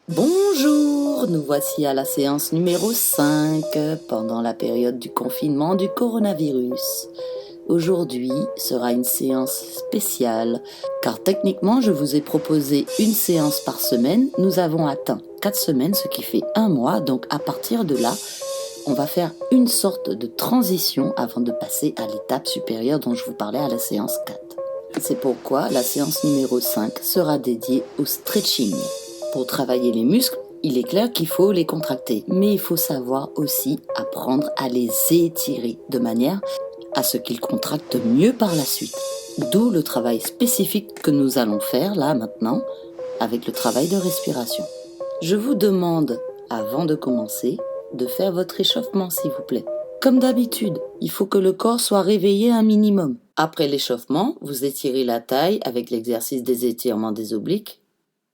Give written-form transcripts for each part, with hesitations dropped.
Bonjour, nous voici à la séance numéro 5 pendant la période du confinement du coronavirus. Aujourd'hui sera une séance spéciale car techniquement je vous ai proposé une séance par semaine. Nous avons atteint 4 semaines, ce qui fait un mois, donc à partir de là, on va faire une sorte de transition avant de passer à l'étape supérieure dont je vous parlais à la séance 4. C'est pourquoi la séance numéro 5 sera dédiée au stretching. Pour travailler les muscles, il est clair qu'il faut les contracter, mais il faut savoir aussi apprendre à les étirer de manière à ce qu'ils contractent mieux par la suite. D'où le travail spécifique que nous allons faire là maintenant avec le travail de respiration. Je vous demande, avant de commencer, de faire votre échauffement s'il vous plaît. Comme d'habitude, il faut que le corps soit réveillé un minimum. Après l'échauffement, vous étirez la taille avec l'exercice des étirements des obliques.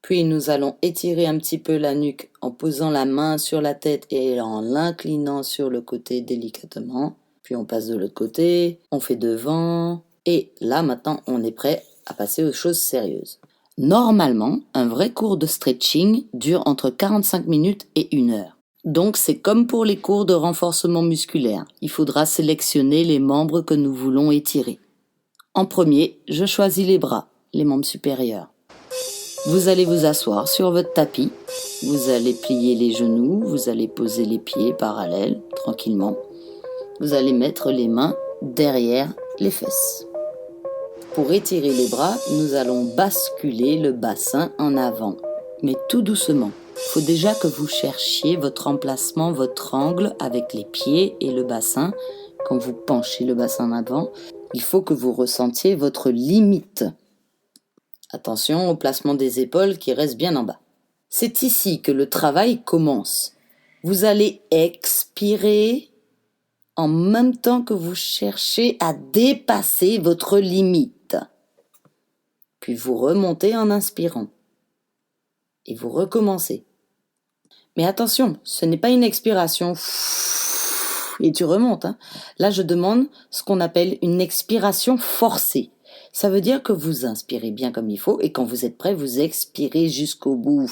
Puis nous allons étirer un petit peu la nuque en posant la main sur la tête et en l'inclinant sur le côté délicatement. Puis on passe de l'autre côté, on fait devant. Et là maintenant on est prêt à passer aux choses sérieuses. Normalement, un vrai cours de stretching dure entre 45 minutes et 1 heure. Donc c'est comme pour les cours de renforcement musculaire. Il faudra sélectionner les membres que nous voulons étirer. En premier, je choisis les bras, les membres supérieurs. Vous allez vous asseoir sur votre tapis, vous allez plier les genoux, vous allez poser les pieds parallèles, tranquillement. Vous allez mettre les mains derrière les fesses. Pour étirer les bras, nous allons basculer le bassin en avant, mais tout doucement. Il faut déjà que vous cherchiez votre emplacement, votre angle avec les pieds et le bassin. Quand vous penchez le bassin en avant, il faut que vous ressentiez votre limite. Attention au placement des épaules qui reste bien en bas. C'est ici que le travail commence. Vous allez expirer en même temps que vous cherchez à dépasser votre limite. Puis vous remontez en inspirant. Et vous recommencez. Mais attention, ce n'est pas une expiration. Et tu remontes. Là, je demande ce qu'on appelle une expiration forcée. Ça veut dire que vous inspirez bien comme il faut et quand vous êtes prêt, vous expirez jusqu'au bout.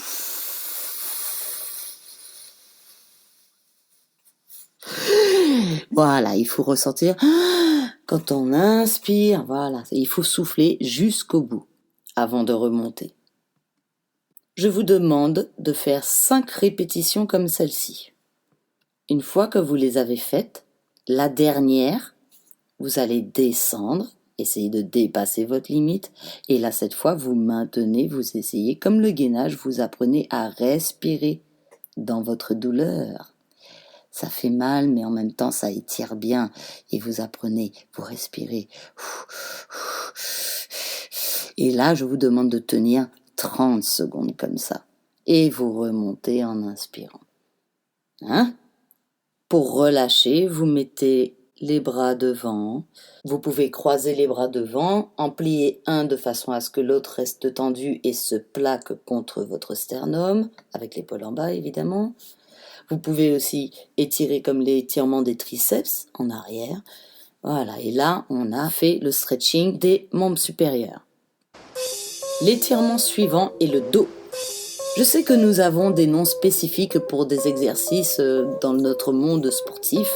Voilà, il faut ressentir quand on inspire, voilà, il faut souffler jusqu'au bout avant de remonter. Je vous demande de faire 5 répétitions comme celle-ci. Une fois que vous les avez faites, la dernière, vous allez descendre, essayer de dépasser votre limite. Et là, cette fois, vous maintenez, vous essayez, comme le gainage, vous apprenez à respirer dans votre douleur. Ça fait mal, mais en même temps, ça étire bien. Et vous apprenez, vous respirez. Et là, je vous demande de tenir 30 secondes comme ça. Et vous remontez en inspirant. Pour relâcher, vous mettez les bras devant. Vous pouvez croiser les bras devant, en plier un de façon à ce que l'autre reste tendu et se plaque contre votre sternum, avec l'épaule en bas évidemment. Vous pouvez aussi étirer comme l'étirement des triceps en arrière. Voilà, et là on a fait le stretching des membres supérieurs. L'étirement suivant est le dos. Je sais que nous avons des noms spécifiques pour des exercices dans notre monde sportif,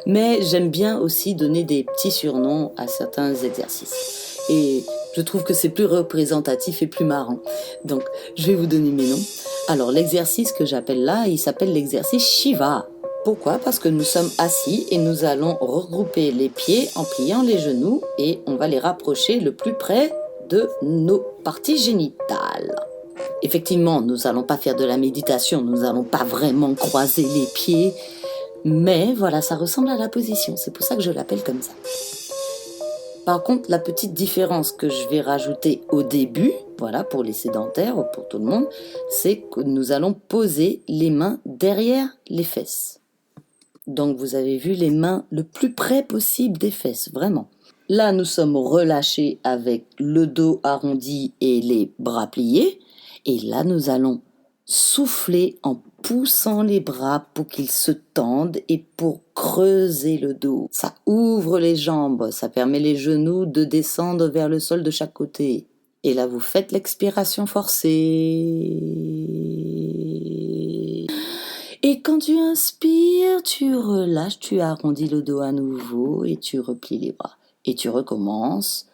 mais j'aime bien aussi donner des petits surnoms à certains exercices. Et je trouve que c'est plus représentatif et plus marrant. Donc, je vais vous donner mes noms. Alors, l'exercice que j'appelle là, il s'appelle l'exercice Shiva. Pourquoi ? Parce que nous sommes assis et nous allons regrouper les pieds en pliant les genoux et on va les rapprocher le plus près de nos parties génitales. Effectivement, nous n'allons pas faire de la méditation, nous n'allons pas vraiment croiser les pieds, mais voilà, ça ressemble à la position, c'est pour ça que je l'appelle comme ça. Par contre, la petite différence que je vais rajouter au début, voilà, pour les sédentaires ou pour tout le monde, c'est que nous allons poser les mains derrière les fesses. Donc vous avez vu les mains le plus près possible des fesses, vraiment. Là, nous sommes relâchés avec le dos arrondi et les bras pliés. Et là, nous allons souffler en poussant les bras pour qu'ils se tendent et pour creuser le dos. Ça ouvre les jambes, ça permet les genoux de descendre vers le sol de chaque côté. Et là, vous faites l'expiration forcée. Et quand tu inspires, tu relâches, tu arrondis le dos à nouveau et tu replies les bras. Et tu recommences.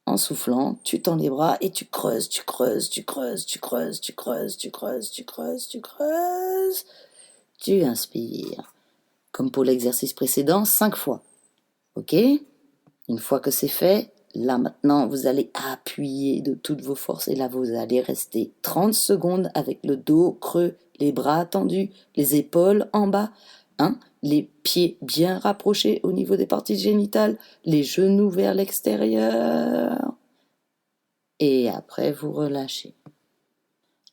En soufflant, tu tends les bras et tu creuses, tu creuses, tu creuses, tu creuses, tu creuses, tu creuses, tu creuses, tu creuses. Tu inspires. Comme pour l'exercice précédent, 5 fois. Ok ? Une fois que c'est fait, là maintenant, vous allez appuyer de toutes vos forces et là, vous allez rester 30 secondes avec le dos creux, les bras tendus, les épaules en bas, les pieds bien rapprochés au niveau des parties génitales, les genoux vers l'extérieur. Et après, vous relâchez.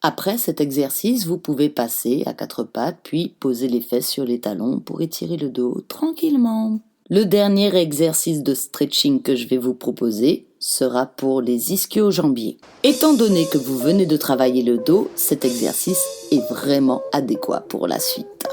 Après cet exercice, vous pouvez passer à 4 pattes, puis poser les fesses sur les talons pour étirer le dos tranquillement. Le dernier exercice de stretching que je vais vous proposer sera pour les ischio-jambiers. Étant donné que vous venez de travailler le dos, cet exercice est vraiment adéquat pour la suite.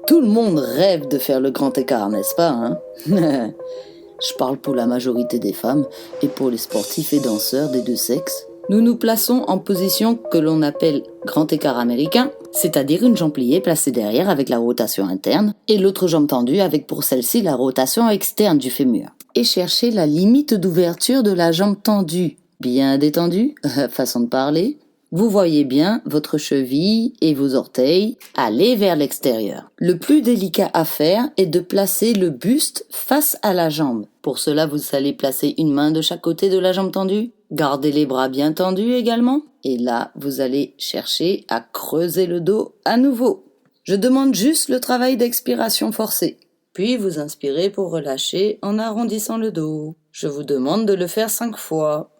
Tout le monde rêve de faire le grand écart, n'est-ce pas, Je parle pour la majorité des femmes et pour les sportifs et danseurs des deux sexes. Nous nous plaçons en position que l'on appelle grand écart américain, c'est-à-dire une jambe pliée placée derrière avec la rotation interne et l'autre jambe tendue avec pour celle-ci la rotation externe du fémur. Et cherchez la limite d'ouverture de la jambe tendue, bien détendue, façon de parler. Vous voyez bien votre cheville et vos orteils aller vers l'extérieur. Le plus délicat à faire est de placer le buste face à la jambe. Pour cela, vous allez placer une main de chaque côté de la jambe tendue. Gardez les bras bien tendus également. Et là, vous allez chercher à creuser le dos à nouveau. Je demande juste le travail d'expiration forcée. Puis vous inspirez pour relâcher en arrondissant le dos. Je vous demande de le faire 5 fois.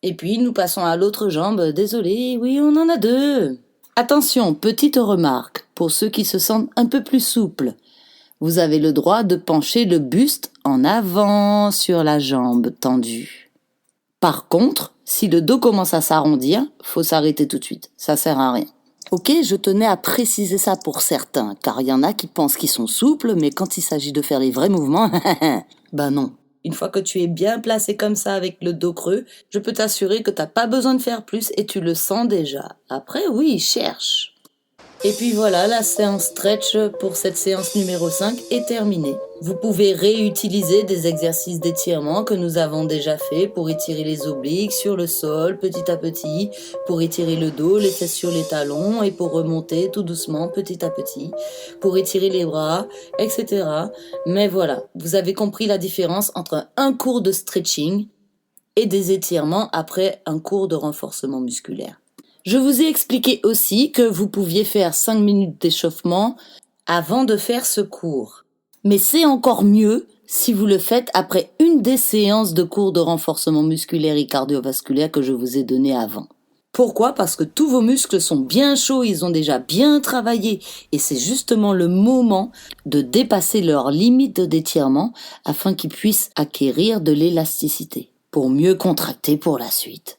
Et puis nous passons à l'autre jambe. Désolé, oui, on en a 2. Attention, petite remarque, pour ceux qui se sentent un peu plus souples. Vous avez le droit de pencher le buste en avant sur la jambe tendue. Par contre, si le dos commence à s'arrondir, faut s'arrêter tout de suite. Ça sert à rien. Ok, je tenais à préciser ça pour certains, car il y en a qui pensent qu'ils sont souples, mais quand il s'agit de faire les vrais mouvements, ben non. Une fois que tu es bien placé comme ça avec le dos creux, je peux t'assurer que t'as pas besoin de faire plus et tu le sens déjà. Après, oui, cherche. Et puis voilà, la séance stretch pour cette séance numéro 5 est terminée. Vous pouvez réutiliser des exercices d'étirement que nous avons déjà fait pour étirer les obliques sur le sol petit à petit, pour étirer le dos, les fesses sur les talons et pour remonter tout doucement petit à petit, pour étirer les bras, etc. Mais voilà, vous avez compris la différence entre un cours de stretching et des étirements après un cours de renforcement musculaire. Je vous ai expliqué aussi que vous pouviez faire 5 minutes d'échauffement avant de faire ce cours. Mais c'est encore mieux si vous le faites après une des séances de cours de renforcement musculaire et cardiovasculaire que je vous ai donné avant. Pourquoi ? Parce que tous vos muscles sont bien chauds, ils ont déjà bien travaillé et c'est justement le moment de dépasser leur limite d'étirement afin qu'ils puissent acquérir de l'élasticité pour mieux contracter pour la suite.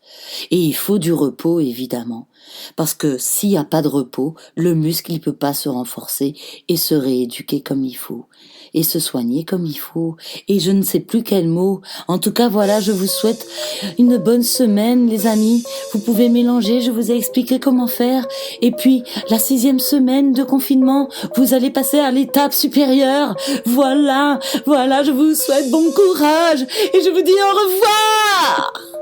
Et il faut du repos, évidemment. Parce que s'il n'y a pas de repos, le muscle ne peut pas se renforcer et se rééduquer comme il faut. Et se soigner comme il faut. Et je ne sais plus quel mot. En tout cas, voilà, je vous souhaite une bonne semaine, les amis. Vous pouvez mélanger, je vous ai expliqué comment faire. Et puis, la 6e semaine de confinement, vous allez passer à l'étape supérieure. Voilà, je vous souhaite bon courage. Et je vous dis au revoir!